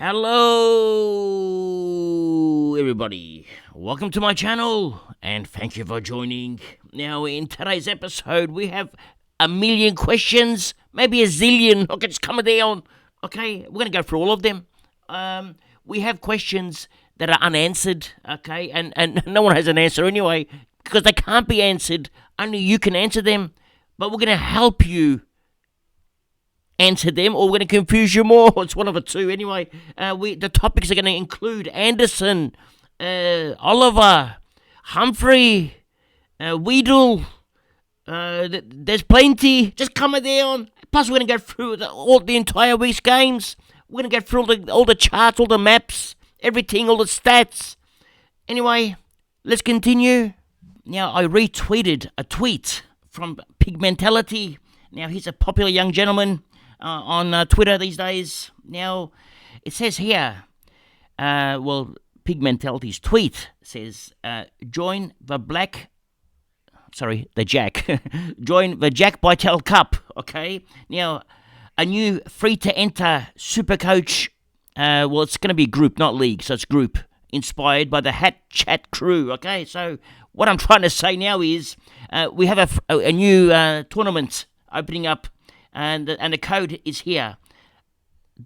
Hello, everybody. Welcome to my channel, and thank you for joining. Now, in today's episode, we have a million questions, maybe a zillion. Okay, just coming down. Okay, we're going to go through all of them. We have questions that are unanswered, okay, and no one has an answer anyway, because they can't be answered. Only you can answer them, but we're going to help you answer them, or we're going to confuse you more. It's one of the two. Anyway, the topics are going to include Anderson, Oliver, Humphrey, Weedle. There's plenty. Just coming down. Plus, we're going to go through all the entire week's games. We're going to go through all the charts, all the maps, everything, all the stats. Anyway, let's continue. Now, I retweeted a tweet from Pigmentality. Now, he's a popular young gentleman on Twitter these days. Now, it says here, Pigmentality's tweet says, join the Jack Bytel Cup, okay? Now, a new free-to-enter Supercoach, it's going to be group, not league, so it's group, inspired by the Hat Chat crew, okay? So, what I'm trying to say now is, we have a new tournament opening up, and the code is here,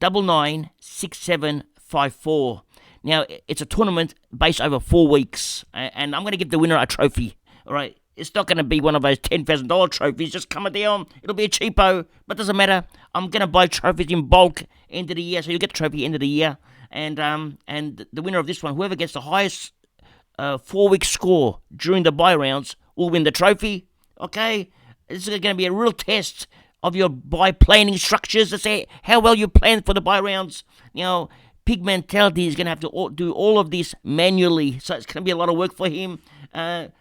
996754. Now, it's a tournament based over 4 weeks, and I'm going to give the winner a trophy, all right? It's not going to be one of those $10,000 trophies just coming down. It'll be a cheapo, but doesn't matter. I'm going to buy trophies in bulk end of the year, so you'll get the trophy end of the year. And the winner of this one, whoever gets the highest 4-week score during the buy rounds, will win the trophy, okay? This is going to be a real test of your buy planning structures to say how well you plan for the buy rounds. You know, Pigmentality is going to have to do all of this manually, so it's going to be a lot of work for him. The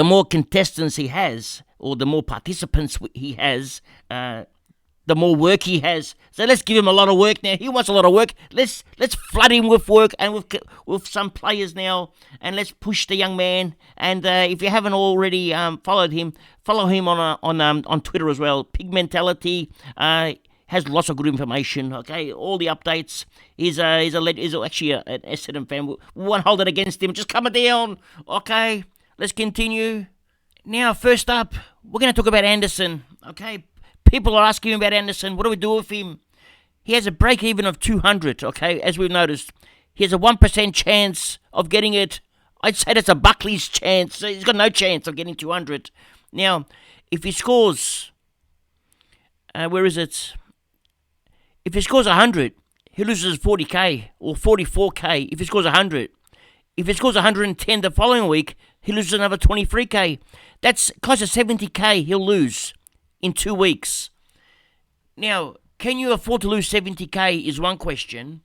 more contestants he has, or the more participants he has, the more work he has. So let's give him a lot of work now. He wants a lot of work. Let's flood him with work and with some players now, and let's push the young man. And if you haven't already followed him, follow him on Twitter as well. Pigmentality has lots of good information. Okay, all the updates. He's actually an Essendon fan. We won't hold it against him. Just coming down. Okay, let's continue. Now, first up, we're going to talk about Anderson. Okay. People are asking about Anderson. What do we do with him? He has a break-even of 200, okay, as we've noticed. He has a 1% chance of getting it. I'd say that's a Buckley's chance. He's got no chance of getting 200. Now, if he scores... where is it? If he scores 100, he loses 40k or 44k if he scores 100. If he scores 110 the following week, he loses another 23k. That's close to 70k he'll lose in 2 weeks. Now, can you afford to lose 70k is one question.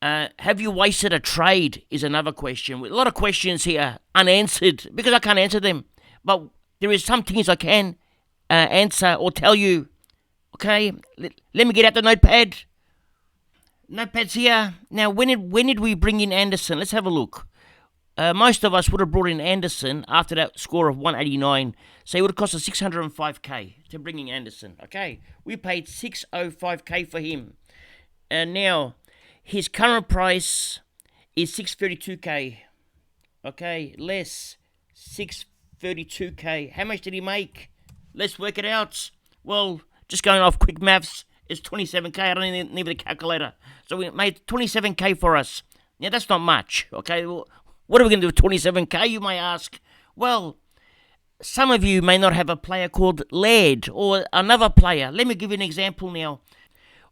Have you wasted a trade is another question. A lot of questions here unanswered because I can't answer them. But there is some things I can answer or tell you. Okay, let me get out the notepad. Notepad's here. Now, when did we bring in Anderson? Let's have a look. Most of us would have brought in Anderson after that score of 189. So it would have cost us 605k to bring in Anderson. Okay, we paid 605k for him. And now, his current price is 632k. Okay, less 632k. How much did he make? Let's work it out. Well, just going off quick maths, it's 27k. I don't even need a calculator. So we made 27k for us. Now, that's not much. Okay, well, what are we going to do with 27k, you may ask? Well, some of you may not have a player called Laird or another player. Let me give you an example now.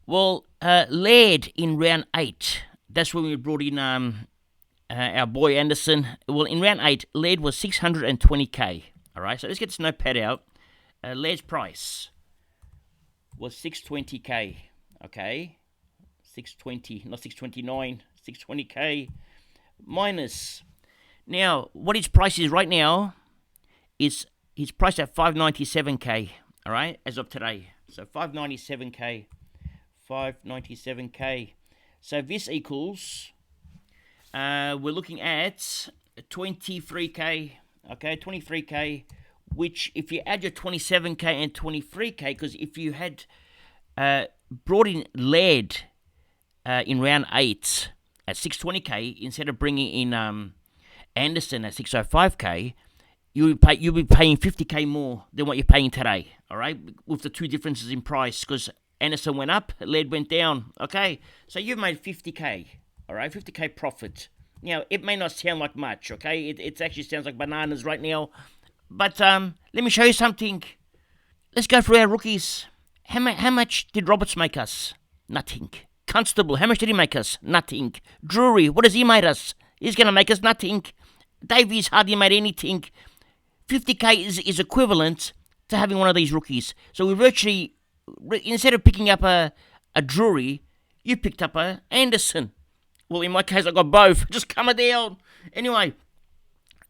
Well, Laird in round 8, that's when we brought in our boy Anderson. Well, in round 8, Laird was 620k. All right, so let's get this notepad out. Laird's price was 620k. Okay, 620, not 629, 620k. Minus. Now, what his price is right now is he's priced at 597k, all right, as of today. So 597k. So this equals, we're looking at 23k, okay, 23k, which if you add your 27k and 23k, because if you had brought in Laird in round 8 at 620k instead of bringing in Anderson at 605k, you'll be paying 50k more than what you're paying today. All right, with the two differences in price, because Anderson went up, lead went down. Okay, so you've made 50k. All right, 50k profit. Now it may not sound like much. Okay, it actually sounds like bananas right now, but let me show you something. Let's go through our rookies. How much did Roberts make us? Nothing. Constable, how much did he make us? Nothing. Drury, what has he made us? He's going to make us nothing. Davies hardly made anything. 50k is equivalent to having one of these rookies. So we virtually, instead of picking up a Drury, you picked up a Anderson. Well, in my case, I got both. Just coming down. Anyway,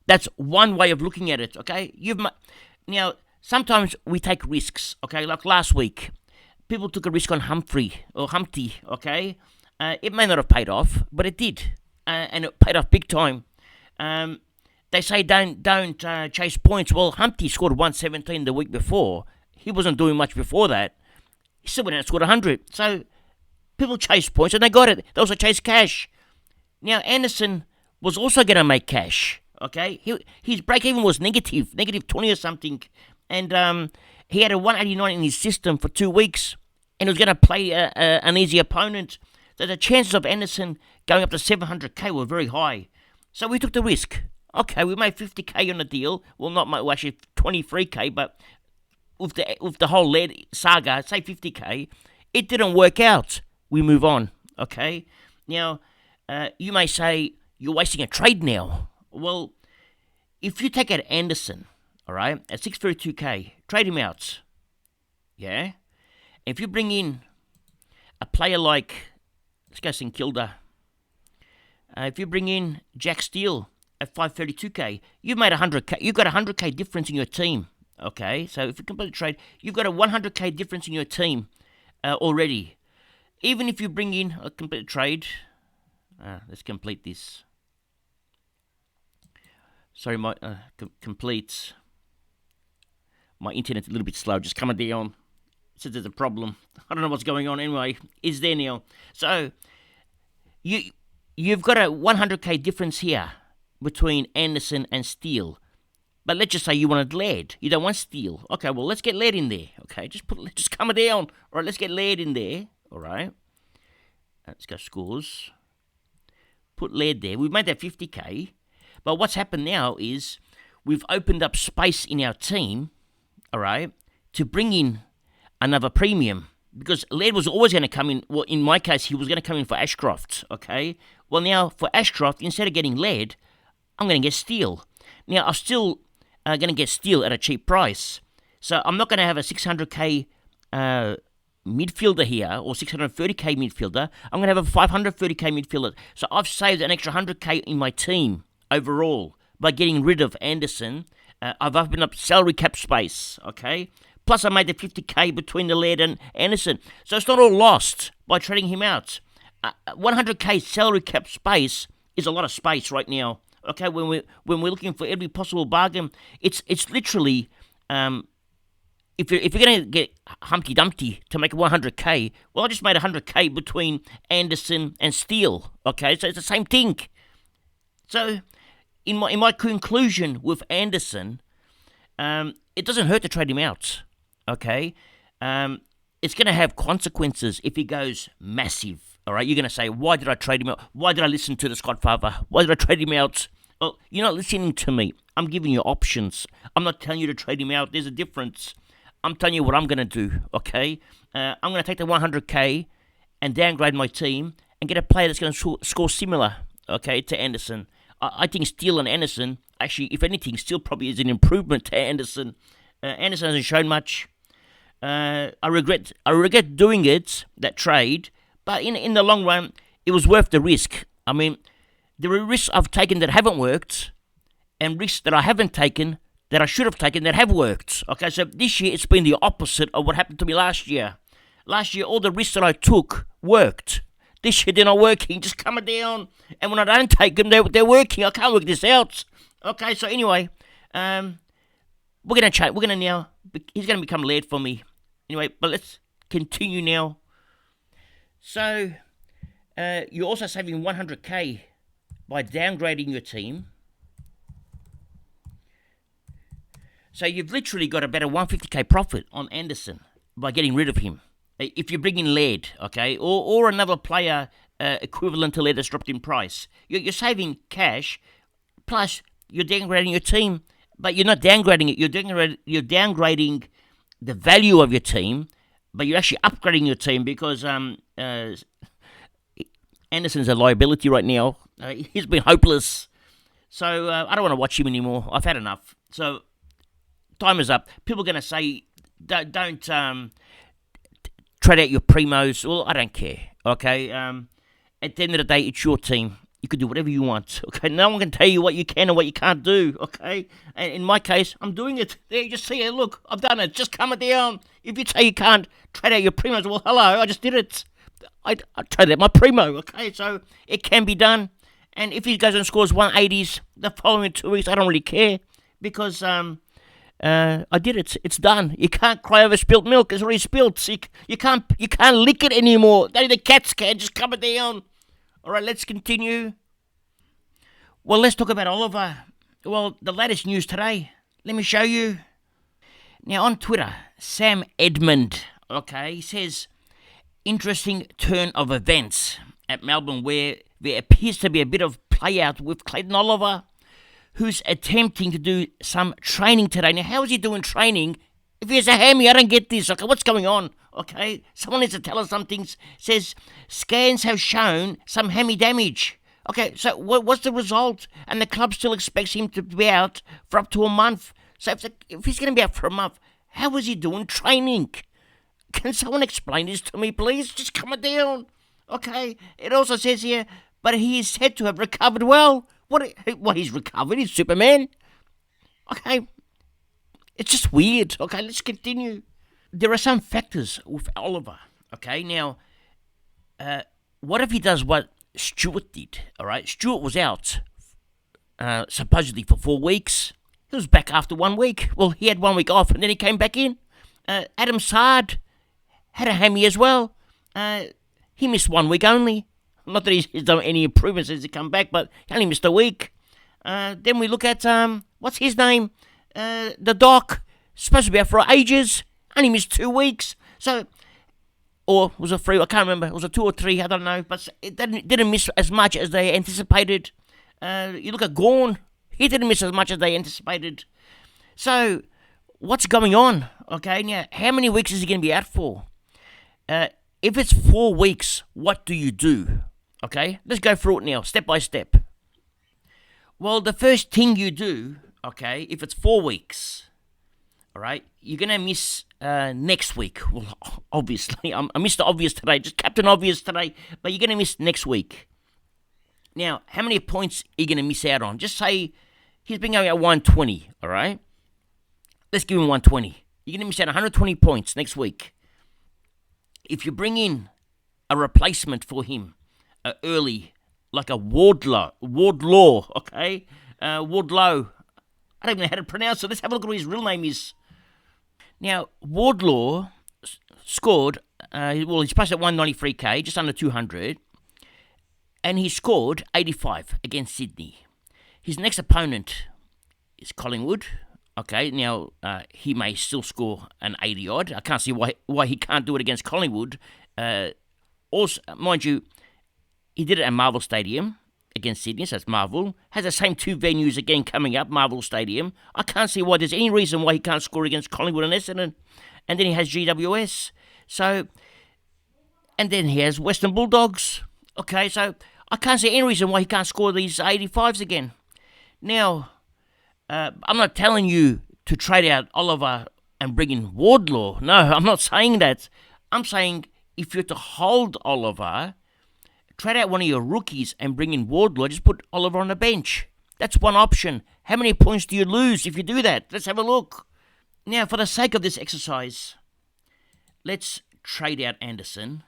that's one way of looking at it, okay? Now, sometimes we take risks, okay? Like last week, people took a risk on Humpty, okay? It may not have paid off, but it did, and it paid off big time. They say don't chase points. Well, Humpty scored 117 the week before. He wasn't doing much before that. He still went out and scored 100. So people chase points, and they got it. They also chased cash. Now, Anderson was also going to make cash, okay? His break-even was negative 20 or something, and he had a 189 in his system for 2 weeks, and he was going to play an easy opponent. So the chances of Anderson going up to 700k were very high. So we took the risk. Okay, we made 50k on the deal. Well, actually 23k, but with the whole lead saga, say 50k, it didn't work out. We move on, okay? Now, you may say, you're wasting a trade now. Well, if you take out Anderson, all right, at 632k, trade him out, yeah? If you bring in a player like, let's go St Kilda, if you bring in Jack Steele at 532k, you've made 100k. You've got a 100k difference in your team, okay? So if you complete the trade, you've got a 100k difference in your team already. Even if you bring in a complete trade, let's complete this. Sorry, my complete. My internet's a little bit slow, just coming down. It says there's a problem. I don't know what's going on. Anyway, it's there now. So you've got a 100k difference here between Anderson and Steele. But let's just say you wanted lead. You don't want Steele. Okay, well, let's get lead in there. Okay, just come down. All right, let's get lead in there. All right. Let's go scores. Put lead there. We've made that 50k. But what's happened now is we've opened up space in our team, all right, to bring in another premium. Because lead was always going to come in. Well, in my case, he was going to come in for Ashcroft, okay? Well, now for Ashcroft, instead of getting lead, I'm going to get Steele. Now, I'm still going to get Steele at a cheap price. So I'm not going to have a 600k midfielder here, or 630k midfielder. I'm going to have a 530k midfielder. So I've saved an extra 100k in my team overall by getting rid of Anderson. I've opened up salary cap space, okay? Plus I made the 50k between the lead and Anderson. So it's not all lost by trading him out. 100k salary cap space is a lot of space right now. Okay, when we're looking for every possible bargain, it's literally if you're going to get Humpty Dumpty to make 100k, well, I just made 100k between Anderson and Steele. Okay, so it's the same thing. So in my conclusion with Anderson, it doesn't hurt to trade him out. Okay, it's going to have consequences if he goes massive. All right, you're going to say, why did I trade him out? Why did I listen to the Scodfather? Why did I trade him out? Well, you're not listening to me. I'm giving you options. I'm not telling you to trade him out. There's a difference. I'm telling you what I'm going to do, okay? I'm going to take the 100k and downgrade my team and get a player that's going to score similar, okay, to Anderson. I think Steele and Anderson, actually, if anything, Steele probably is an improvement to Anderson. Anderson hasn't shown much. I regret doing it, that trade, but in the long run, it was worth the risk. I mean, there are risks I've taken that haven't worked, and risks that I haven't taken that I should have taken that have worked. Okay, so this year it's been the opposite of what happened to me last year. Last year, all the risks that I took worked. This year they're not working, just coming down. And when I don't take them, they're working. I can't work this out. Okay, so anyway, we're gonna change. We're gonna now. He's gonna become lead for me. Anyway, but let's continue now. So You're also saving 100k by downgrading your team. So you've literally got about a 150k profit on Anderson by getting rid of him. If you bring in Laird, okay, or another player equivalent to Laird that's dropped in price, you're saving cash, plus you're downgrading your team, but you're not downgrading it. You're downgrading the value of your team, but you're actually upgrading your team because Anderson's a liability right now. He's been hopeless. So I don't want to watch him anymore. I've had enough. So time is up. People are going to say, don't trade out your primos. Well, I don't care. Okay. At the end of the day, it's your team. You can do whatever you want. Okay. No one can tell you what you can and what you can't do. Okay. And in my case, I'm doing it. There, you just see it. Look, I've done it. Just calm it down. If you say you can't trade out your primos, well, hello, I just did it. I traded out my primo. Okay. So it can be done. And if he goes and scores 180s the following 2 weeks, I don't really care because I did it. It's done. You can't cry over spilt milk. It's already spilt. You can't lick it anymore. Only the cats can. Just calm it down. All right, let's continue. Well, let's talk about Oliver. Well, the latest news today. Let me show you. Now on Twitter, Sam Edmund. Okay, he says interesting turn of events at Melbourne where there appears to be a bit of play out with Clayton Oliver, who's attempting to do some training today. Now, how is he doing training if he has a hammy? I don't get this. Okay, what's going on? Okay, someone needs to tell us something. Says scans have shown some hammy damage. Okay, so what's the result? And the club still expects him to be out for up to a month. So if he's going to be out for a month, how is he doing training? Can someone explain this to me, please? Just calm it down. Okay, it also says here, but he is said to have recovered well. What he's recovered? He's Superman. Okay, it's just weird. Okay, let's continue. There are some factors with Oliver. Okay, now, what if he does what Stewart did? All right, Stewart was out supposedly for 4 weeks. He was back after 1 week. Well, he had 1 week off and then he came back in. Adam Sard had a hammy as well. He missed 1 week only. Not that he's done any improvements since he come back, but he only missed a week. Then we look at, what's his name? The Doc, supposed to be out for ages, only missed 2 weeks. So, or was it 3? I can't remember. It was a 2 or 3, I don't know. But it didn't miss as much as they anticipated. You look at Gawn, he didn't miss as much as they anticipated. So, what's going on? Okay, now, how many weeks is he going to be out for? If it's 4 weeks, what do you do? Okay, let's go through it now, step by step. Well, the first thing you do, okay, if it's 4 weeks, all right, you're going to miss next week. Well, obviously, I'm Mr. Obvious today, just Captain Obvious today, but you're going to miss next week. Now, how many points are you going to miss out on? Just say he's been going at 120, all right? Let's give him 120. You're going to miss out 120 points next week. If you bring in a replacement for him early, like a Wardlaw, okay? Wardlow. I don't even know how to pronounce it. Let's have a look at what his real name is. Now, Wardlaw scored, he's priced at 193k, just under 200, and he scored 85 against Sydney. His next opponent is Collingwood. Okay, now he may still score an 80-odd. I can't see why he can't do it against Collingwood. Also, mind you, he did it at Marvel Stadium against Sydney, so it's Marvel. Has the same 2 venues again coming up, Marvel Stadium. I can't see why there's any reason why he can't score against Collingwood and Essendon. And then he has GWS. So, and then he has Western Bulldogs. Okay, so I can't see any reason why he can't score these 85s again. Now, I'm not telling you to trade out Oliver and bring in Wardlaw. No, I'm not saying that. I'm saying if you're to hold Oliver, trade out one of your rookies and bring in Wardlaw. Just put Oliver on the bench. That's one option. How many points do you lose if you do that? Let's have a look. Now, for the sake of this exercise, let's trade out Anderson.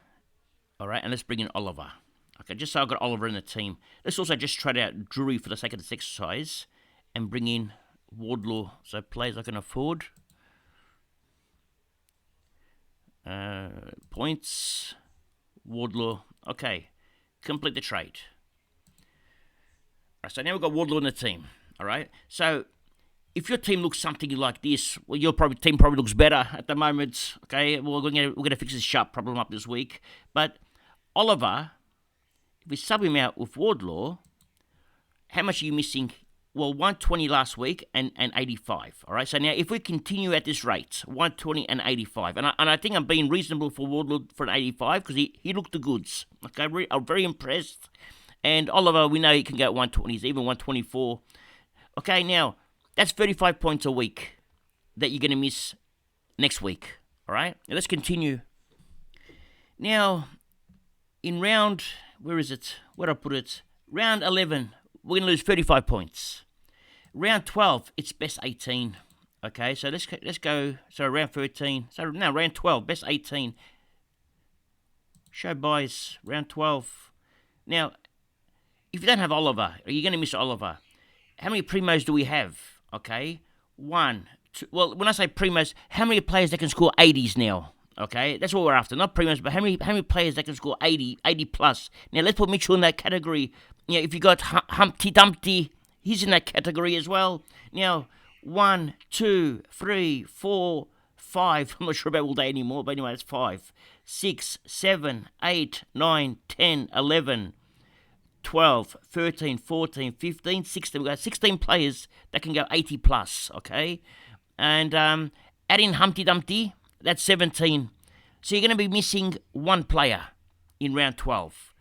All right, and let's bring in Oliver. Okay, just so I've got Oliver in the team. Let's also just trade out Drury for the sake of this exercise and bring in Wardlaw, so players I can afford. Points, Wardlaw, okay. complete the trade. Right, so now we've got Wardlaw in the team. All right. So if your team looks something like this, well, your team probably looks better at the moment. Okay. Well, we're gonna fix this sharp problem up this week. But Oliver, if we sub him out with Wardlaw, how much are you missing? Well, 120 last week and 85. All right. So now if we continue at this rate, 120 and 85, and I think I'm being reasonable for Wardlaw for an 85 because he looked the goods. Okay. I'm very impressed. And Oliver, we know he can go at 120s, even 124. Okay. Now that's 35 points a week that you're going to miss next week. All right. Now let's continue. Now in round, where is it? Where did I put it? Round 11. We're going to lose 35 points. Round 12, it's best 18. Okay, so let's go. So round 13. So no, round 12, best 18. Show buys, round 12. Now, if you don't have Oliver, are you going to miss Oliver? How many primos do we have? Okay, 1, 2. Well, when I say primos, how many players that can score 80s now? Okay, that's what we're after. Not primos, but how many players that can score 80 plus? Now, let's put Mitchell in that category. You know, if you got Humpty Dumpty, he's in that category as well. Now, 1, 2, 3, 4, 5. I'm not sure about all day anymore, but anyway, that's 5. 6, 7, 8, 9, 10, 11, 12, 13, 14, 15, 16. We've got 16 players that can go 80 plus, okay? And add in Humpty Dumpty, that's 17. So you're going to be missing one player in round 12.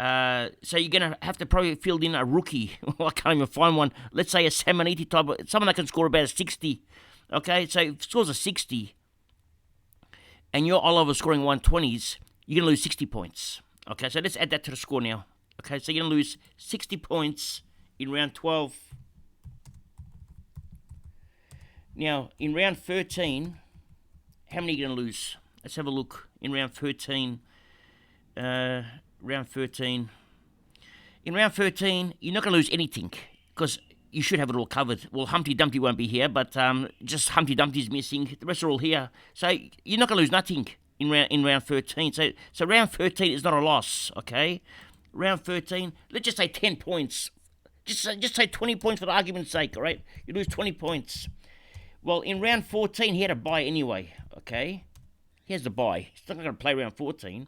So you're going to have to probably field in a rookie. I can't even find one. Let's say a Samaniti type, someone that can score about a 60. Okay, so if it scores a 60, and your Oliver scoring 120s, you're going to lose 60 points. Okay, so let's add that to the score now. Okay, so you're going to lose 60 points in round 12. Now, in round 13, how many are you going to lose? Let's have a look in round 13. Round 13. In round 13, you're not going to lose anything because you should have it all covered. Well, Humpty Dumpty won't be here, but just Humpty Dumpty's missing. The rest are all here. So you're not going to lose nothing in round 13. So round 13 is not a loss, okay? Round 13, let's just say 10 points. Just say 20 points for the argument's sake, all right? You lose 20 points. Well, in round 14, he had a bye anyway, okay? He has the bye. He's not going to play round 14.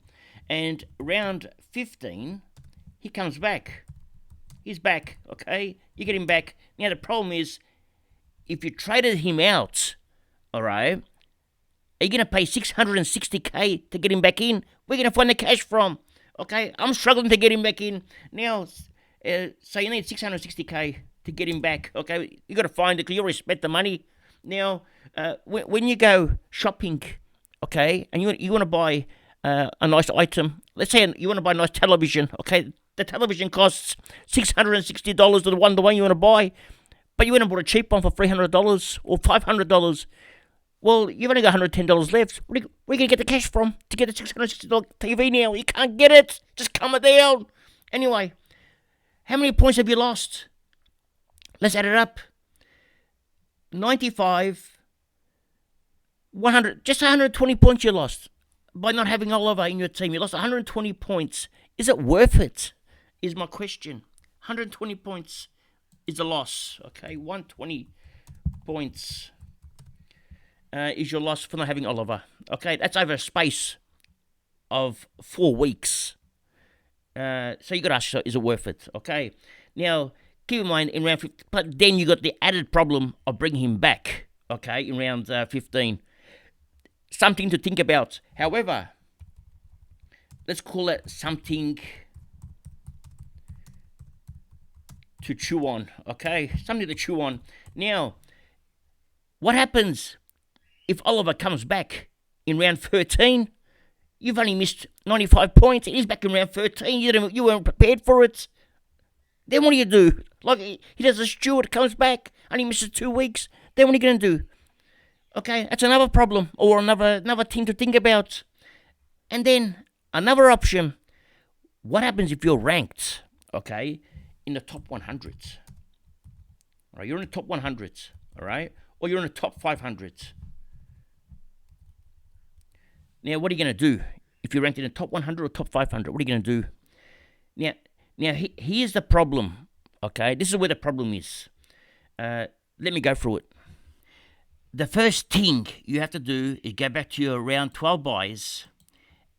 And round 15, he comes back. He's back, okay? You get him back. Now, the problem is, if you traded him out, all right, are you going to pay $660K to get him back in? Where are you going to find the cash from? Okay, I'm struggling to get him back in. Now, so you need $660K to get him back, okay? You got to find it because you already spent the money. Now, when you go shopping, okay, and you want to buy a nice item. Let's say you want to buy a nice television, okay? The television costs $660 to the one you want to buy, but you went and bought a cheap one for $300 or $500. Well, you've only got $110 left. Where are you going to get the cash from to get the $660 TV now? You can't get it. Just calm it down. Anyway, how many points have you lost? Let's add it up. 95, 100, just 120 points you lost by not having Oliver in your team. You lost 120 points. Is it worth it? Is my question. 120 points is a loss. Okay, 120 points is your loss for not having Oliver. Okay, that's over a space of 4 weeks. So you got to ask yourself, is it worth it? Okay, now keep in mind in round 15, but then you got the added problem of bringing him back. Okay, in round 15. Something to think about. However, let's call it something to chew on. Okay, something to chew on. Now, what happens if Oliver comes back in round 13? You've only missed 95 points. He's back in round 13. You weren't prepared for it. Then what do you do? Like, he does a Stewart, comes back, only misses 2 weeks. Then what are you going to do? Okay, that's another problem or another thing to think about. And then another option. What happens if you're ranked, okay, in the top 100? All right, you're in the top 100, all right? Or you're in the top 500. Now, what are you going to do? If you're ranked in the top 100 or top 500, what are you going to do? Now, here's the problem. Okay, this is where the problem is. Let me go through it. The first thing you have to do is go back to your round 12 buys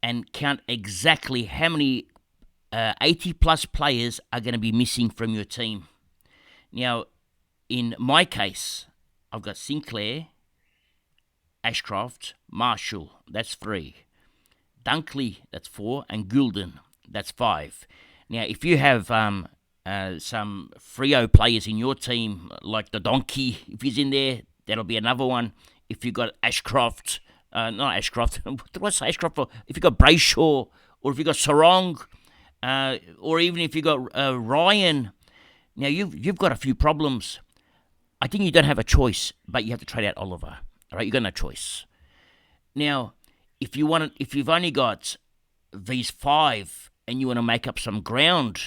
and count exactly how many 80 plus players are going to be missing from your team. Now, in my case, I've got Sinclair, Ashcroft, Marshall, that's 3. Dunkley, that's 4, and Goulden, that's 5. Now, if you have some Freo players in your team, like the Donkey, if he's in there, that'll be another one. If you got Ashcroft, not Ashcroft, what do I say Ashcroft for? If you got Brayshaw, or if you got Sarong, or even if you got Ryan, now you've got a few problems. I think you don't have a choice, but you have to trade out Oliver. All right, you got no choice. Now, if you've only got these 5 and you want to make up some ground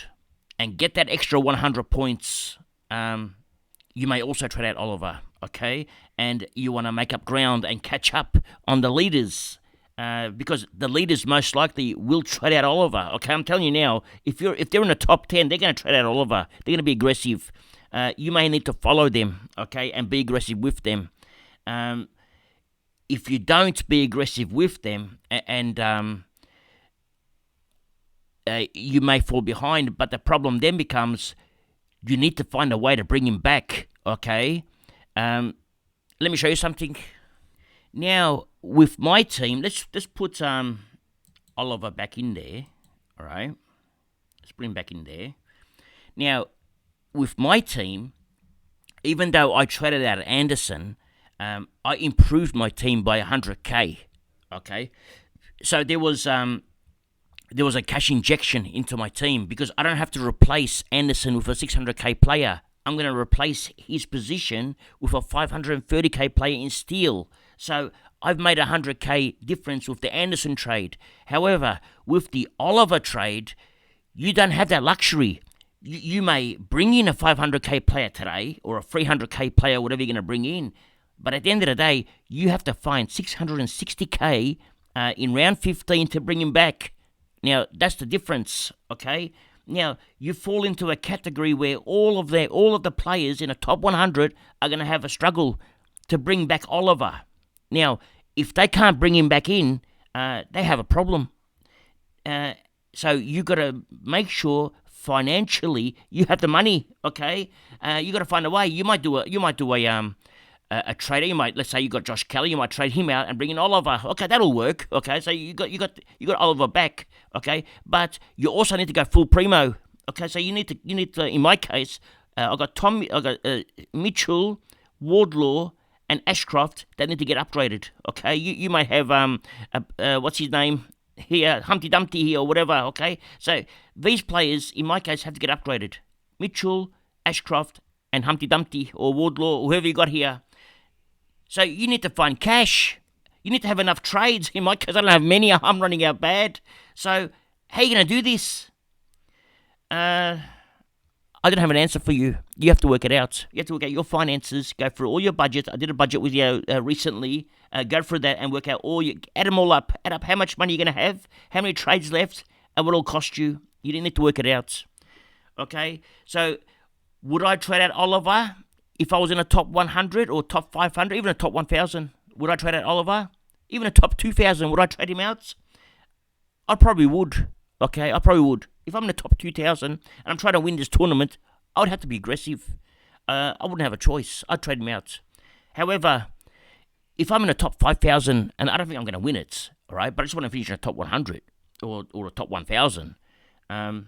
and get that extra 100 points, you may also trade out Oliver, okay? And you want to make up ground and catch up on the leaders, because the leaders most likely will trade out Oliver, okay? I'm telling you now, if they're in the top 10, they're going to trade out Oliver. They're going to be aggressive. You may need to follow them, okay, and be aggressive with them. If you don't be aggressive with them, and you may fall behind, but the problem then becomes you need to find a way to bring him back, okay? Let me show you something. Now, with my team, let's put Oliver back in there, all right? Let's bring him back in there. Now, with my team, even though I traded out Anderson, I improved my team by 100k, okay? So there was a cash injection into my team because I don't have to replace Anderson with a 600k player. I'm going to replace his position with a 530k player in Steele. So I've made a 100k difference with the Anderson trade. However, with the Oliver trade, you don't have that luxury. You may bring in a 500k player today or a 300k player, whatever you're going to bring in. But at the end of the day, you have to find 660k in round 15 to bring him back. Now, that's the difference, okay? Now, you fall into a category where all of the players in a top 100 are going to have a struggle to bring back Oliver. Now, if they can't bring him back in, they have a problem. So you got to make sure financially you have the money, okay? You got to find a way. You might do a trader. You might, let's say you got Josh Kelly, you might trade him out and bring in Oliver. Okay, that'll work. Okay, so you got Oliver back. Okay, but you also need to go full primo. Okay, so you need to. In my case, I got Mitchell, Wardlaw, and Ashcroft that need to get upgraded. Okay, you might have what's his name here, Humpty Dumpty here or whatever. Okay, so these players in my case have to get upgraded. Mitchell, Ashcroft, and Humpty Dumpty or Wardlaw, whoever you got here. So you need to find cash. You need to have enough trades. In my case, I don't have many. I'm running out bad. So how are you going to do this? I don't have an answer for you. You have to work it out. You have to work out your finances. Go through all your budgets. I did a budget with you recently. Go through that and work out add them all up. Add up how much money you're going to have, how many trades left, and what it'll cost you. You need to work it out. Okay? So would I trade out Oliver if I was in a top 100 or top 500, even a top 1,000? Would I trade out Oliver? Even a top 2,000, would I trade him out? I probably would. Okay, I probably would. If I'm in the top 2,000 and I'm trying to win this tournament, I would have to be aggressive. I wouldn't have a choice. I'd trade him out. However, if I'm in the top 5,000 and I don't think I'm going to win it, all right, but I just want to finish in the top 100 or the top 1,000, or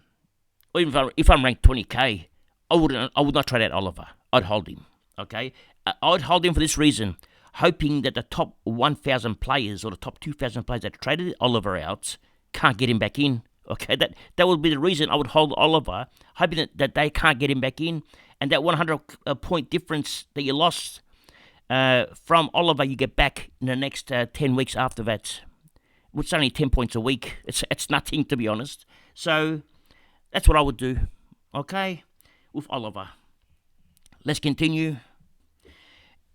even if I'm ranked 20k, I would not trade out Oliver. I'd hold him. Okay, I'd hold him for this reason, hoping that the top 1,000 players or the top 2,000 players that traded Oliver out can't get him back in. Okay, that would be the reason I would hold Oliver, hoping that they can't get him back in, and that 100 point difference that you lost from Oliver, you get back in the next 10 weeks after that. It's only 10 points a week. It's nothing, to be honest. So that's what I would do. Okay, with Oliver. Let's continue.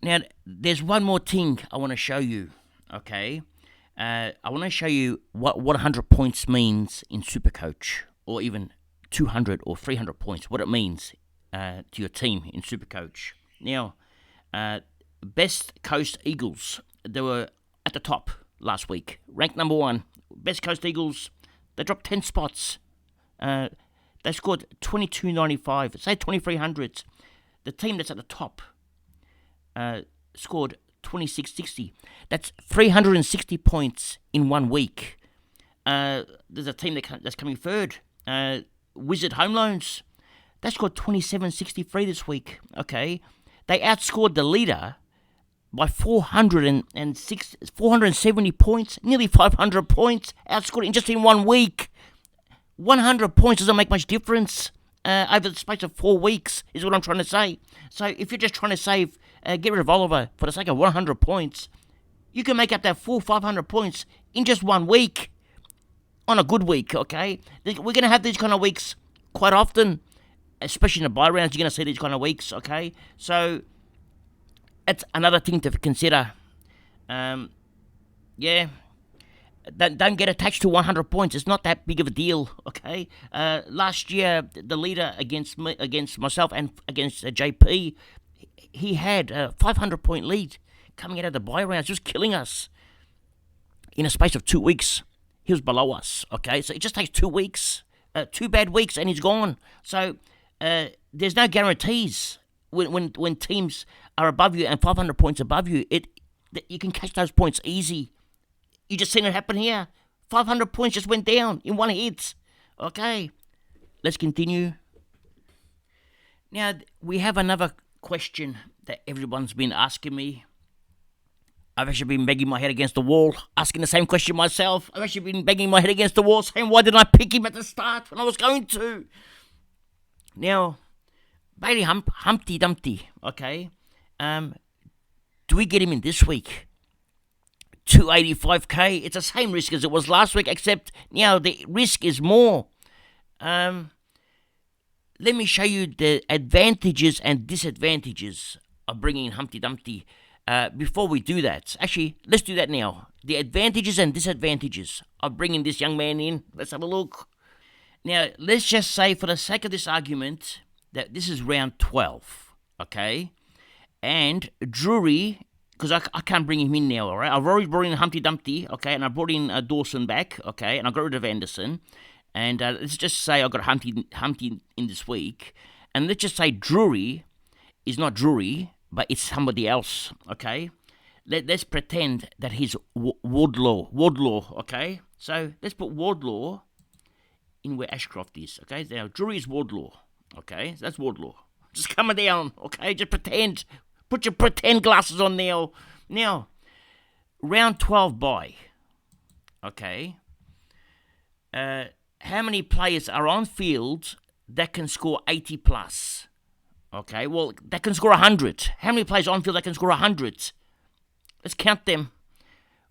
Now, there's one more thing I want to show you, okay? I want to show you what 100 points means in Supercoach, or even 200 or 300 points, what it means to your team in Supercoach. Now, Best Coast Eagles, they were at the top last week, ranked number 1. Best Coast Eagles, they dropped 10 spots. They scored 2295, say 2300. The team that's at the top scored 2660. That's 360 points in 1 week. There's a team that's coming third. Wizard Home Loans, they scored 2763 this week. Okay, they outscored the leader by 470 points, nearly 500 points. Outscored it just in 1 week. 100 points doesn't make much difference over the space of 4 weeks, is what I'm trying to say. So if you're just trying to save, get rid of Oliver for the sake of 100 points, you can make up that 500 points in just 1 week. On a good week, okay? We're going to have these kind of weeks quite often, especially in the buy rounds. You're going to see these kind of weeks, okay? So that's another thing to consider. Don't get attached to 100 points. It's not that big of a deal, okay? Last year, the leader against myself and against JP, he had a 500-point lead coming out of the buy rounds, just killing us. In a space of 2 weeks, he was below us, okay? So it just takes 2 weeks, 2 bad weeks, and he's gone. So there's no guarantees when teams are above you and 500 points above you. You can catch those points easy. You just seen it happen here. 500 points just went down in 1 hit. Okay, let's continue. Now, we have another question that everyone's been asking me. I've actually been banging my head against the wall, asking the same question myself. I've actually been banging my head against the wall, saying, why didn't I pick him at the start when I was going to? Now, Bailey Humpty Dumpty, okay? Do we get him in this week? 285k. It's the same risk as it was last week, except now the risk is more. Let me show you the advantages and disadvantages of bringing in Humpty Dumpty. Before we do that, actually, let's do that now. The advantages and disadvantages of bringing this young man in. Let's have a look. Now, let's just say, for the sake of this argument, that this is round 12, okay? And Drury, because I can't bring him in now, all right? I've already brought in Humpty Dumpty, okay? And I brought in Dawson back, okay? And I got rid of Anderson. And let's just say I got Humpty in this week. And let's just say Drury is not Drury, but it's somebody else, okay? Let's pretend that he's Wardlaw, okay? So let's put Wardlaw in where Ashcroft is, okay? Now, Drury is Wardlaw, okay? So that's Wardlaw. Just come down, okay? Just pretend. Put your pretend glasses on now. Now, round 12 bye, okay? How many players are on field that can score 80 plus? Okay, well, that can score 100. How many players on field that can score 100? Let's count them.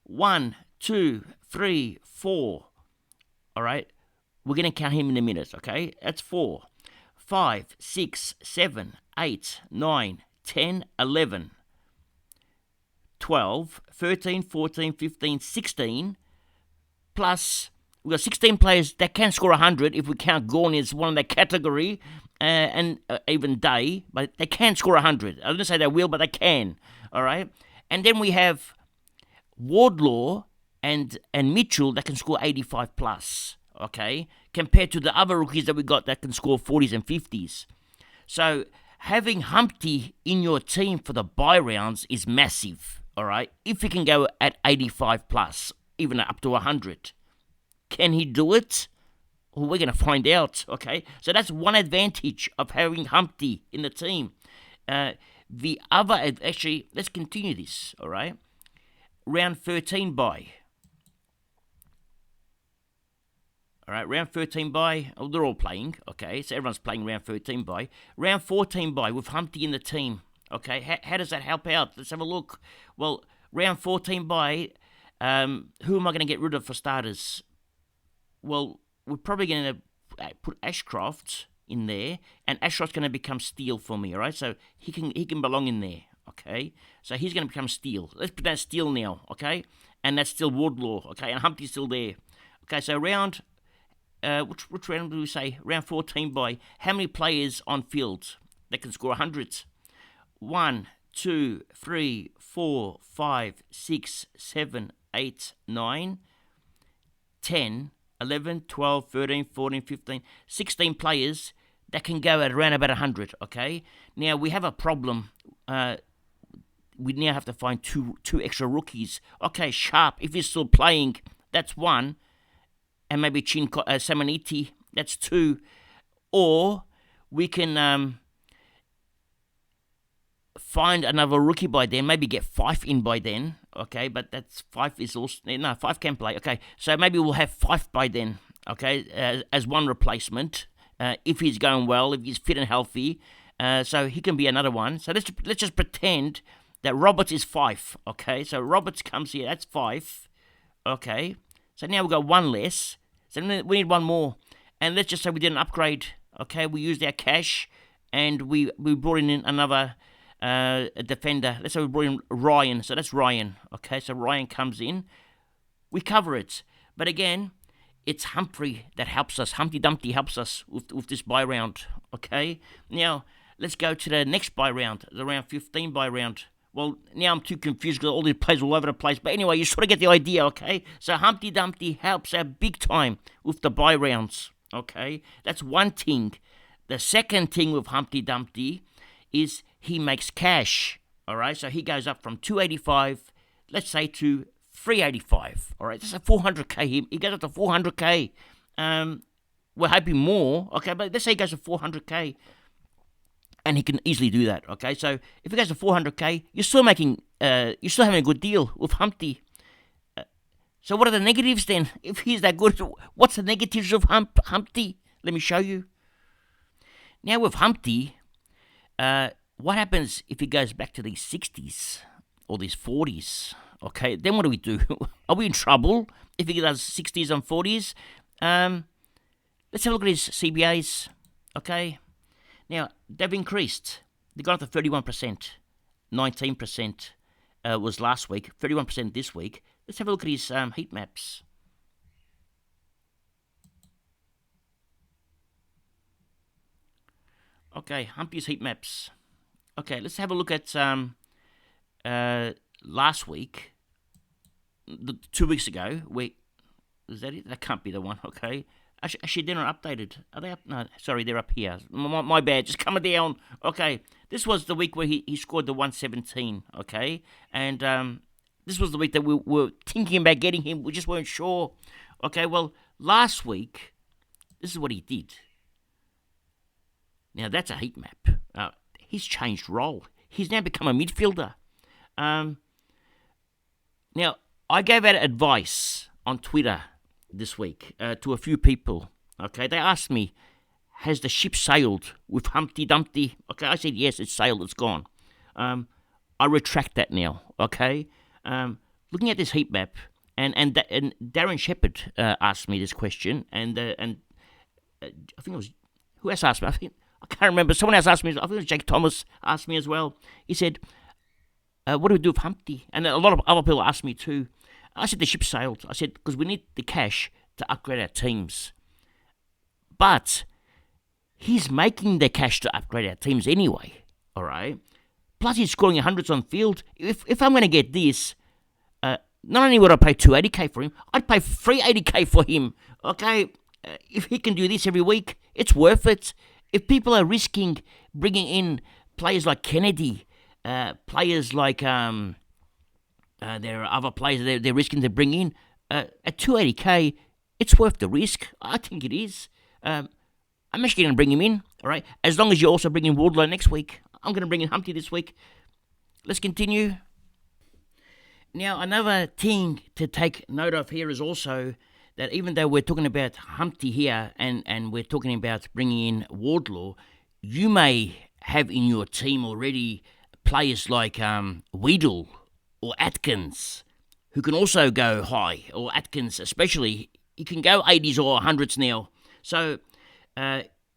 1, 2, 3, 4. All right, we're going to count him in a minute, okay? That's 4. 5, 6, 7, 8, 9, 10, 11, 12, 13, 14, 15, 16, plus we've got 16 players that can score 100 if we count Gorn as one of that category, and even Day, but they can score 100. I didn't say they will, but they can, all right? And then we have Wardlaw and Mitchell that can score 85 plus, okay, compared to the other rookies that we got that can score 40s and 50s. So having Humpty in your team for the bye rounds is massive, all right, if he can go at 85 plus, even up to 100. Can he do it? Well, we're going to find out, okay? So that's one advantage of having Humpty in the team. The other, actually, let's continue this, all right? Round 13 bye. All right, round 13 bye. Oh, they're all playing, okay? So everyone's playing round 13 bye. Round 14 bye with Humpty in the team, okay? How does that help out? Let's have a look. Well, round 14 bye, who am I going to get rid of for starters? Well, we're probably going to put Ashcroft in there, and Ashcroft's going to become Steele for me, all right? So he can belong in there, okay? So he's going to become Steele. Let's put that Steele now, okay? And that's still Wardlaw, okay? And Humpty's still there. Okay, so round which round do we say? Round 14 by how many players on field that can score 100s? 1, 2, 3, 4, 5, 6, 7, 8, 9, 10, 11, 12, 13, 14, 15, 16 players that can go at around about 100, okay? Now, we have a problem. We now have to find two extra rookies. Okay, Sharp, if he's still playing, that's one. And maybe Samaniti, that's two. Or we can find another rookie by then, maybe get Fife in by then, okay? But that's Fife is also, no, Fife can play, okay? So maybe we'll have Fife by then, okay, as one replacement, if he's going well, if he's fit and healthy. So he can be another one. So let's just pretend that Roberts is Fife, okay? So Roberts comes here, that's Fife, okay? So now we've got one less. So we need one more. And let's just say we did an upgrade, okay? We used our cash and we brought in another a defender. Let's say we brought in Ryan. So that's Ryan, okay? So Ryan comes in. We cover it. But again, it's Humphrey that helps us. Humpty Dumpty helps us with this buy round, okay? Now, let's go to the next buy round, the round 15 buy round. Well, now I'm too confused because all these players all over the place. But anyway, you sort of get the idea, okay? So Humpty Dumpty helps out big time with the buy rounds, okay? That's one thing. The second thing with Humpty Dumpty is he makes cash, all right? So he goes up from 285, let's say, to 385, all right? That's a 400K. He goes up to 400K. We're hoping more, okay? But let's say he goes to 400K. And he can easily do that, okay? So if he goes to 400K, you're still having a good deal with Humpty. So what are the negatives then? If he's that good, what's the negatives of Humpty? Let me show you. Now with Humpty, what happens if he goes back to these 60s or these 40s? Okay, then what do we do? Are we in trouble if he does 60s and 40s? Let's have a look at his CBAs, okay? Now, they've increased. They got up to 31%. 19% was last week. 31% this week. Let's have a look at his heat maps. Okay, Humpty's heat maps. Okay, let's have a look at last week. 2 weeks ago. Wait, is that it? That can't be the one, okay. Actually, they're not updated. Are they up? No, sorry, they're up here. My bad, just coming down. Okay, this was the week where he scored the 117, okay? And this was the week that we were thinking about getting him. We just weren't sure. Okay, well, last week, this is what he did. Now, that's a heat map. He's changed role. He's now become a midfielder. Now, I gave out advice on Twitter this week to a few people, okay? They asked me, has the ship sailed with Humpty Dumpty? Okay, I said, yes, it's sailed, it's gone. I retract that now, okay? Looking at this heat map, and Darren Shepherd asked me this question, and I think it was, who else asked me? I can't remember, someone else asked me, I think it was Jake Thomas asked me as well. He said, what do we do with Humpty? And a lot of other people asked me too. I said the ship sailed. I said, because we need the cash to upgrade our teams. But he's making the cash to upgrade our teams anyway, all right? Plus he's scoring hundreds on field. If I'm going to get this, not only would I pay 280K for him, I'd pay 380K for him, okay? If he can do this every week, it's worth it. If people are risking bringing in players like Kennedy, players like... there are other players they're risking to bring in. At 280K, it's worth the risk. I think it is. I'm actually going to bring him in, all right? As long as you also bring in Wardlow next week. I'm going to bring in Humpty this week. Let's continue. Now, another thing to take note of here is also that even though we're talking about Humpty here and we're talking about bringing in Wardlaw, you may have in your team already players like Weedle or Atkins, who can also go high, or Atkins especially, he can go 80s or 100s now. So,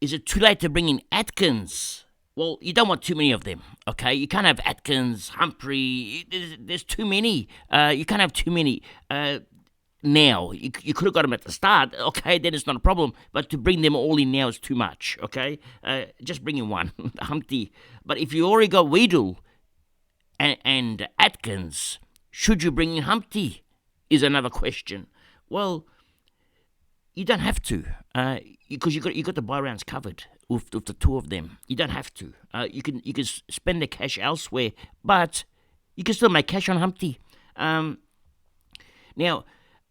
is it too late to bring in Atkins? Well, you don't want too many of them, okay? You can't have Atkins, Humphrey, there's too many. You can't have too many. now. You could have got them at the start. Okay, then it's not a problem. But to bring them all in now is too much. Okay, just bring in one, Humpty. But if you already got Weedle and Atkins, should you bring in Humpty? Is another question. Well, you don't have to, because you got the buy rounds covered with the two of them. You don't have to. You can spend the cash elsewhere, but you can still make cash on Humpty. Now,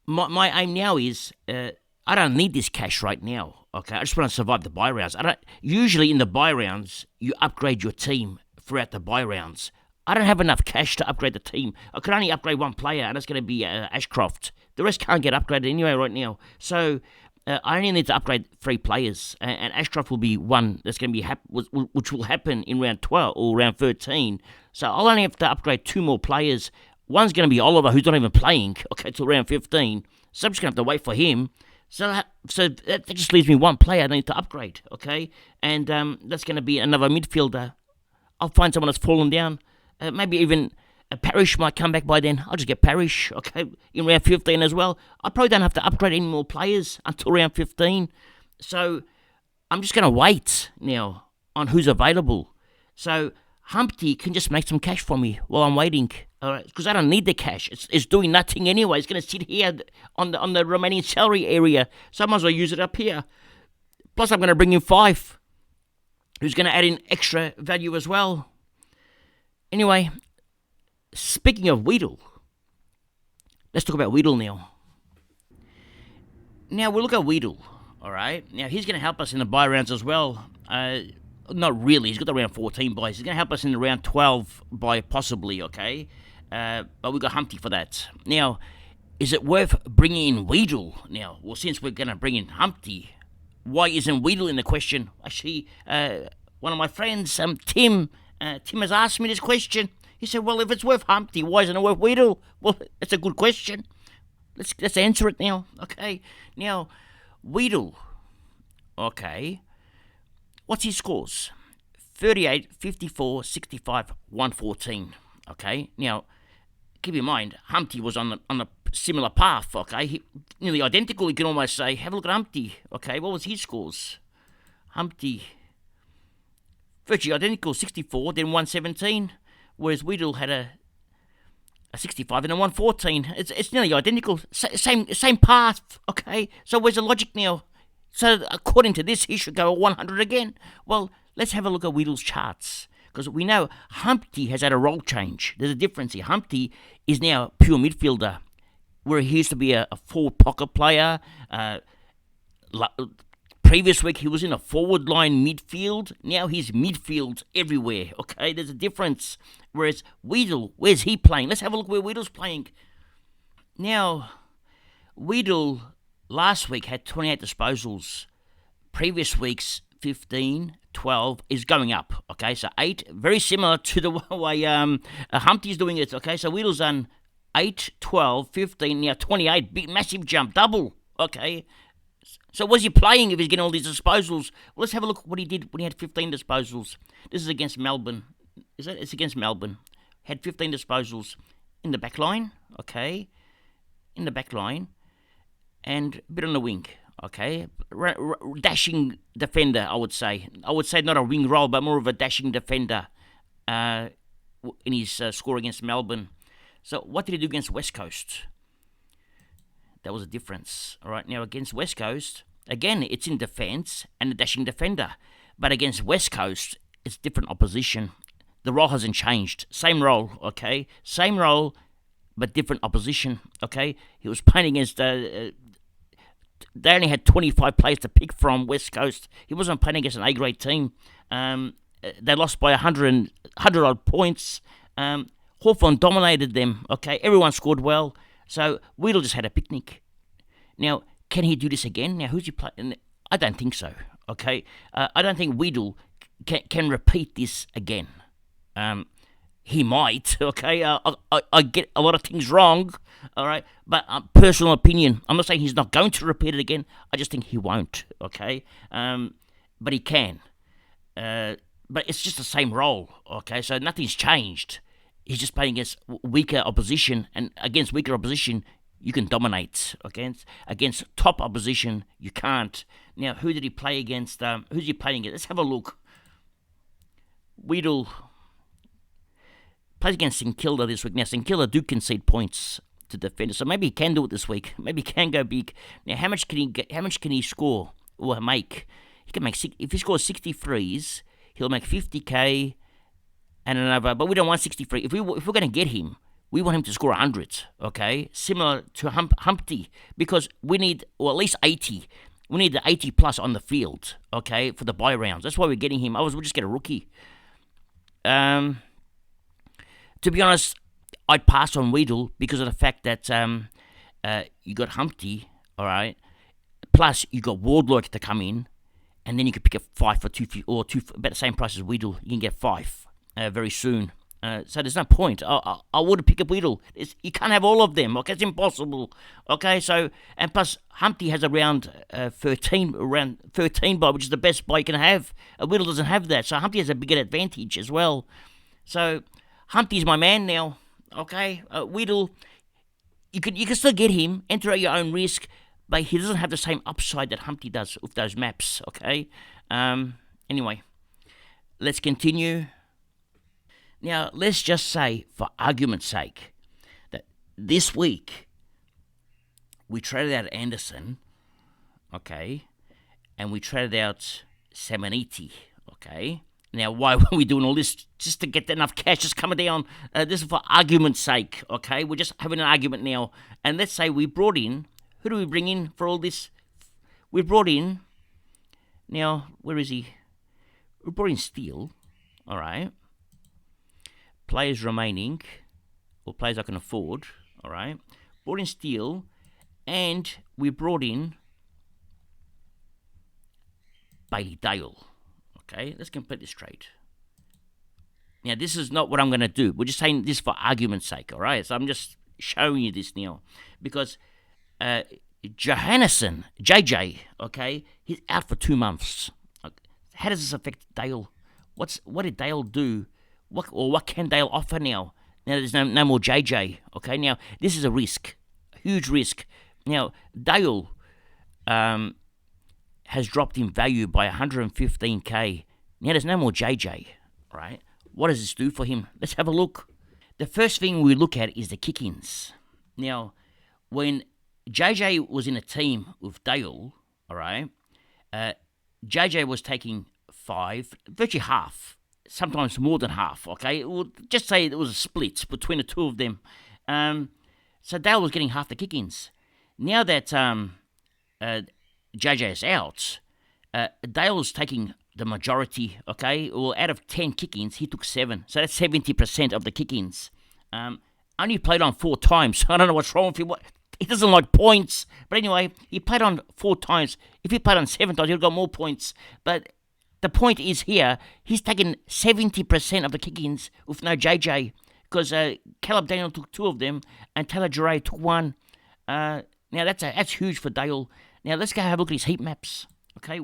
my aim now is I don't need this cash right now. Okay, I just want to survive the buy rounds. Usually in the buy rounds you upgrade your team throughout the buy rounds. I don't have enough cash to upgrade the team. I can only upgrade one player, and that's going to be Ashcroft. The rest can't get upgraded anyway right now. So I only need to upgrade 3 players, and Ashcroft will be one that's going to be which will happen in round 12 or round 13. So I'll only have to upgrade 2 more players. One's going to be Oliver, who's not even playing, okay, till round 15. So I'm just going to have to wait for him. So that just leaves me one player I need to upgrade, okay? And that's going to be another midfielder. I'll find someone that's fallen down. Maybe even Parrish might come back by then. I'll just get Parrish, okay, in round 15 as well. I probably don't have to upgrade any more players until round 15. So I'm just going to wait now on who's available. So Humpty can just make some cash for me while I'm waiting, all right? Because I don't need the cash. It's doing nothing anyway. It's going to sit here on the remaining salary area. So I might as well use it up here. Plus I'm going to bring in 5, who's going to add in extra value as well. Anyway, speaking of Weedle, let's talk about Weedle now. Now, we'll look at Weedle, all right? Now, he's going to help us in the buy rounds as well. Not really. He's got the round 14 buys. He's going to help us in the round 12 buy, possibly, okay? But we've got Humpty for that. Now, is it worth bringing in Weedle now? Well, since we're going to bring in Humpty, why isn't Weedle in the question? Actually, one of my friends, Tim has asked me this question. He said, well, if it's worth Humpty, why isn't it worth Weedle? Well, that's a good question. Let's answer it now. Okay. Now, Weedle. Okay. What's his scores? 38, 54, 65, 114. Okay. Now, keep in mind, Humpty was on a similar path. Okay. Nearly identical, you can almost say. Have a look at Humpty. Okay. What was his scores? Humpty, virtually identical, 64, then 117, whereas Weedle had a 65 and a 114. It's nearly identical, same path, okay? So where's the logic now? So according to this, he should go 100 again. Well, let's have a look at Weedle's charts, because we know Humpty has had a role change. There's a difference here. Humpty is now a pure midfielder, where he used to be a forward pocket player. Previous week, he was in a forward line midfield. Now he's midfield everywhere, okay? There's a difference. Whereas Weedle, where's he playing? Let's have a look where Weedle's playing. Now, Weedle last week had 28 disposals. Previous week's 15, 12 is going up, okay? So 8, very similar to the way Humpty's doing it, okay? So Weedle's done 8, 12, 15, now 28. Big, massive jump, double, okay? So was he playing if he's getting all these disposals? Well, let's have a look at what he did when he had 15 disposals. This is against Melbourne. It's against Melbourne. Had 15 disposals in the back line, okay? In the back line. And a bit on the wing, okay? Dashing defender, I would say. I would say not a wing role, but more of a dashing defender in his score against Melbourne. So what did he do against West Coast? That was a difference. All right, now against West Coast, again, it's in defence and a dashing defender. But against West Coast, it's different opposition. The role hasn't changed. Same role, okay? Same role, but different opposition, okay? He was playing against... they only had 25 players to pick from, West Coast. He wasn't playing against an A-grade team. They lost by 100-odd points. Hawthorn dominated them, okay? Everyone scored well. So Weedle just had a picnic. Now, can he do this again? Now, who's he playing? I don't think so, okay? I don't think Weedle can repeat this again. He might, okay? I get a lot of things wrong, all right? But personal opinion, I'm not saying he's not going to repeat it again. I just think he won't, okay? But he can. But it's just the same role, okay? So nothing's changed. He's just playing against weaker opposition, and against weaker opposition, you can dominate against top opposition. You can't. Now, who did he play against? Who's he playing against? Let's have a look. Weedle plays against St Kilda this week. Now, St Kilda do concede points to defenders, so maybe he can do it this week. Maybe he can go big. Now, how much can he get? How much can he score or make? He can make if he scores 63s, he'll make 50k and another. But we don't want 63. If we're going to get him, we want him to score 100. Okay, similar to Humpty, because we need, or at least 80. We need the 80 plus on the field. Okay, for the buy rounds. That's why we're getting him. We'll just get a rookie. To be honest, I'd pass on Weedle because of the fact that you got Humpty, all right. Plus you got Wardlock to come in, and then you could pick up 5 for 2 or 2 for about the same price as Weedle. You can get 5 very soon. So there's no point. I would pick up Weedle. You can't have all of them. Okay, it's impossible. Okay, so and plus Humpty has around 13 buy, which is the best buy you can have. Weedle doesn't have that, so Humpty has a bigger advantage as well. So Humpty's my man now. Okay, Weedle, you can still get him. Enter at your own risk, but he doesn't have the same upside that Humpty does with those maps. Okay. Anyway, let's continue. Now, let's just say, for argument's sake, that this week we traded out Anderson, okay, and we traded out Semeniti, okay. Now, why were we doing all this? Just to get enough cash, just coming down. This is for argument's sake, okay. We're just having an argument now. And let's say we brought in, who do we bring in for all this? We brought in, now, where is he? We brought in Steele, all right. Players remaining, or players I can afford, all right. Brought in Steele, and we brought in Bailey Dale. Okay, let's complete this trade. Now, this is not what I'm going to do. We're just saying this for argument's sake, all right. So I'm just showing you this now because Johannesson, JJ, okay, he's out for 2 months. How does this affect Dale? What did Dale do? What can Dale offer now? Now there's no more JJ. Okay, now this is a risk, a huge risk. Now Dale has dropped in value by 115k. Now there's no more JJ. Right? What does this do for him? Let's have a look. The first thing we look at is the kick-ins. Now, when JJ was in a team with Dale, all right, JJ was taking 5, virtually half. Sometimes more than half, okay? We'll just say it was a split between the two of them. So Dale was getting half the kick-ins. Now that JJ is out, Dale's taking the majority, okay? Well, out of 10 kick-ins, he took 7. So that's 70% of the kick-ins. Only played on 4 times. I don't know what's wrong with him. He doesn't like points. But anyway, he played on 4 times. If he played on 7 times, he'd have got more points. But the point is here, he's taken 70% of the kick-ins with no JJ because Caleb Daniel took 2 of them and Taylor Duray took 1. Now that's huge for Dale. Now let's go have a look at his heat maps. Okay,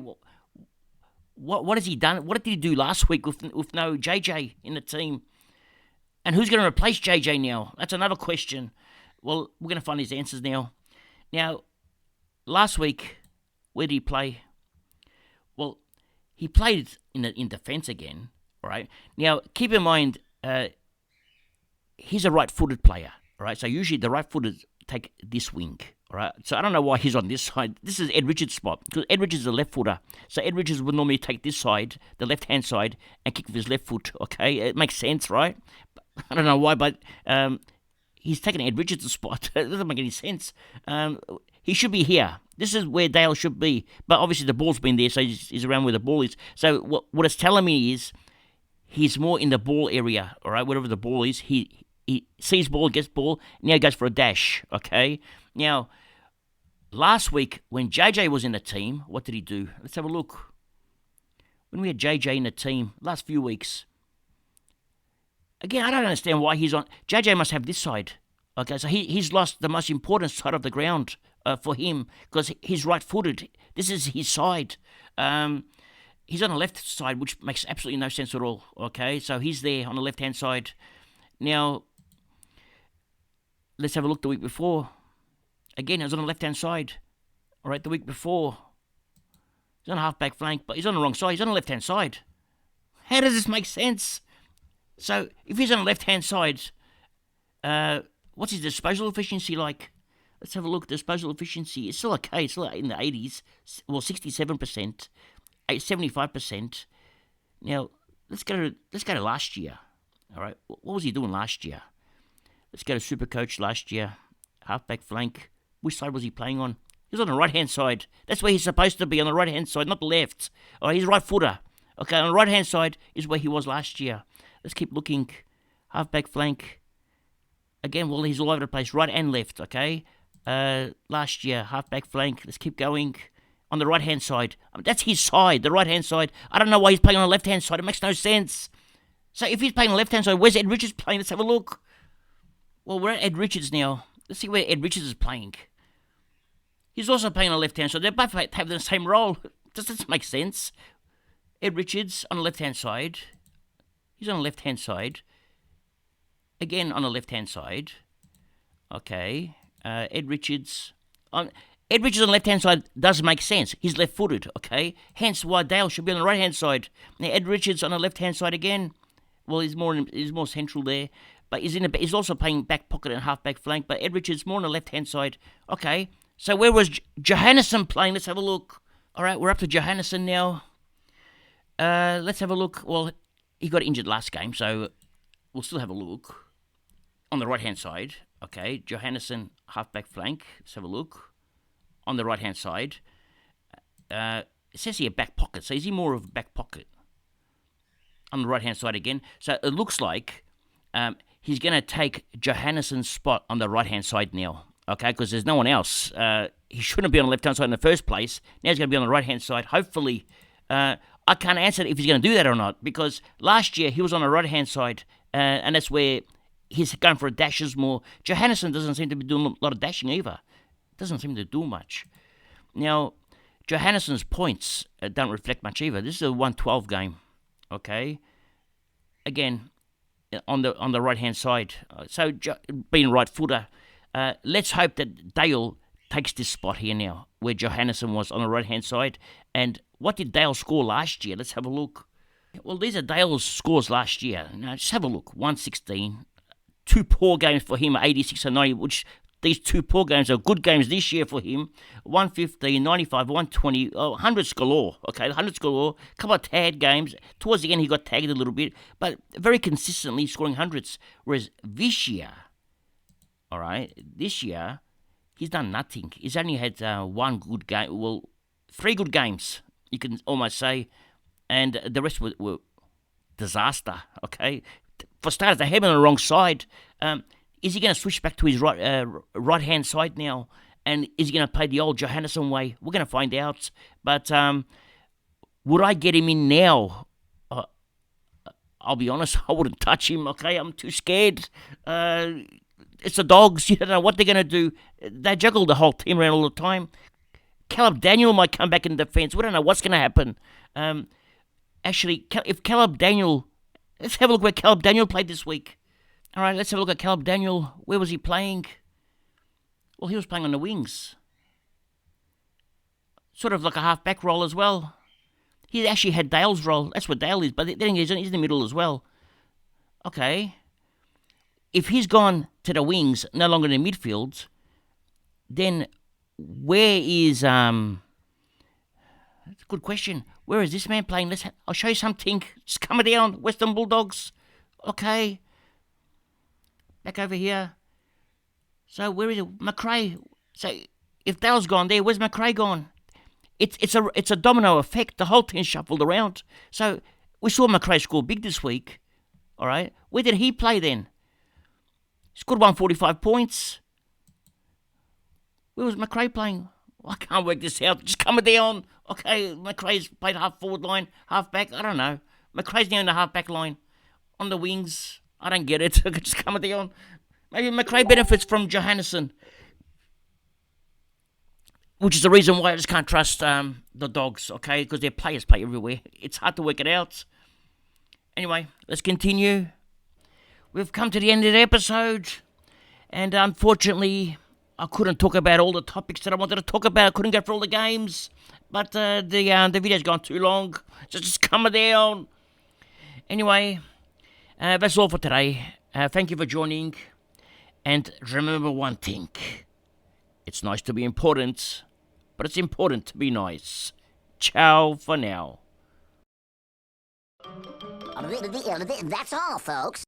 what has he done? What did he do last week with no JJ in the team? And who's going to replace JJ now? That's another question. Well, we're going to find his answers now. Now, last week, where did he play? Well, he played in defence again, all right? Now, keep in mind, he's a right-footed player, all right? So usually the right-footed take this wing, all right? So I don't know why he's on this side. This is Ed Richards' spot, because Ed Richards is a left-footer. So Ed Richards would normally take this side, the left-hand side, and kick with his left foot, okay? It makes sense, right? I don't know why, but he's taken Ed Richards' spot. It doesn't make any sense. He should be here. This is where Dale should be. But obviously the ball's been there, so he's around where the ball is. So what it's telling me is he's more in the ball area, all right? Whatever the ball is, he sees ball, gets ball, now he goes for a dash, okay? Now, last week when JJ was in the team, what did he do? Let's have a look. When we had JJ in the team, last few weeks, again, I don't understand why he's on. JJ must have this side. Okay, so he's lost the most important side of the ground for him because he's right-footed. This is his side. He's on the left side, which makes absolutely no sense at all. Okay, so he's there on the left-hand side. Now, let's have a look the week before. Again, he was on the left-hand side. All right, the week before. He's on a half-back flank, but he's on the wrong side. He's on the left-hand side. How does this make sense? So, if he's on the left-hand side, what's his disposal efficiency like? Let's have a look. Disposal efficiency is still okay. It's still in the 80s. Well, 67%, 75%. Now, let's go to last year. All right, what was he doing last year? Let's go to Supercoach last year. Halfback flank. Which side was he playing on? He was on the right-hand side. That's where he's supposed to be, on the right-hand side, not the left. All right, he's a right footer. Okay, on the right-hand side is where he was last year. Let's keep looking. Halfback flank. Again, well, he's all over the place, right and left, okay? Last year, halfback flank. Let's keep going. On the right-hand side. That's his side, the right-hand side. I don't know why he's playing on the left-hand side. It makes no sense. So if he's playing on the left-hand side, where's Ed Richards playing? Let's have a look. Well, we're at Ed Richards now. Let's see where Ed Richards is playing. He's also playing on the left-hand side. They both have the same role. Does this make sense? Ed Richards on the left-hand side. He's on the left-hand side. Again on the left-hand side. Okay. Ed Richards on the left-hand side does make sense. He's left-footed, okay? Hence why Dale should be on the right-hand side. Now, Ed Richards on the left-hand side again. Well, he's more central there. But he's also playing back pocket and half-back flank. But Ed Richards more on the left-hand side. Okay. So where was Johannesson playing? Let's have a look. All right, we're up to Johannesson now. Let's have a look. Well, he got injured last game, so we'll still have a look. On the right-hand side, okay, Johannesson, half-back flank. Let's have a look. On the right-hand side. It says here back pocket, so is he more of a back pocket? On the right-hand side again. So it looks like he's going to take Johannesson's spot on the right-hand side now. Okay, because there's no one else. He shouldn't be on the left-hand side in the first place. Now he's going to be on the right-hand side. Hopefully, I can't answer if he's going to do that or not, because last year he was on the right-hand side, and that's where he's going for dashes more. Johannesson doesn't seem to be doing a lot of dashing either. Doesn't seem to do much. Now, Johannesson's points don't reflect much either. This is a 112 game. Okay, again on the right-hand side. So being right footer. Let's hope that Dale takes this spot here now, where Johannesson was on the right-hand side. And what did Dale score last year? Let's have a look. Well, these are Dale's scores last year. Now, just have a look. 116. Two poor games for him, 86 and 90, which these two poor games are good games this year for him. 115, 95, 120, 100s galore. Okay, 100s galore. A couple of tagged games. Towards the end, he got tagged a little bit, but very consistently scoring hundreds. Whereas this year, all right, this year, he's done nothing. He's only had one good game. Well, 3 good games, you can almost say. And the rest were disaster, okay? For starters, they have him on the wrong side. Is he going to switch back to his right-hand side now? And is he going to play the old Johannesson way? We're going to find out. But would I get him in now? I'll be honest, I wouldn't touch him, okay? I'm too scared. It's the Dogs. You don't know what they're going to do. They juggle the whole team around all the time. Caleb Daniel might come back in defence. We don't know what's going to happen. Actually, if Caleb Daniel... Let's have a look where Caleb Daniel played this week. All right, let's have a look at Caleb Daniel. Where was he playing? Well, he was playing on the wings. Sort of like a half-back role as well. He actually had Dale's role. That's what Dale is, but then he's in the middle as well. Okay. If he's gone to the wings, no longer in the midfield, then where is... That's a good question. Where is this man playing? I'll show you something. Just coming down. Western Bulldogs. Okay. Back over here. So where is it? McRae. So if Dale's gone there, where's McRae gone? It's a domino effect. The whole team shuffled around. So we saw McRae score big this week. All right. Where did he play then? He scored 145 points. Where was McRae playing? I can't work this out. Just coming down. Okay, McRae's played half forward line, half back. I don't know. McRae's now in the half back line. On the wings. I don't get it. Just coming down. Maybe McRae benefits from Johannesson. Which is the reason why I just can't trust the Dogs, okay? Because their players play everywhere. It's hard to work it out. Anyway, let's continue. We've come to the end of the episode. And unfortunately, I couldn't talk about all the topics that I wanted to talk about. I couldn't go for all the games. But the video's gone too long. So just come down. Anyway, that's all for today. Thank you for joining. And remember one thing. It's nice to be important, but it's important to be nice. Ciao for now. That's all, folks.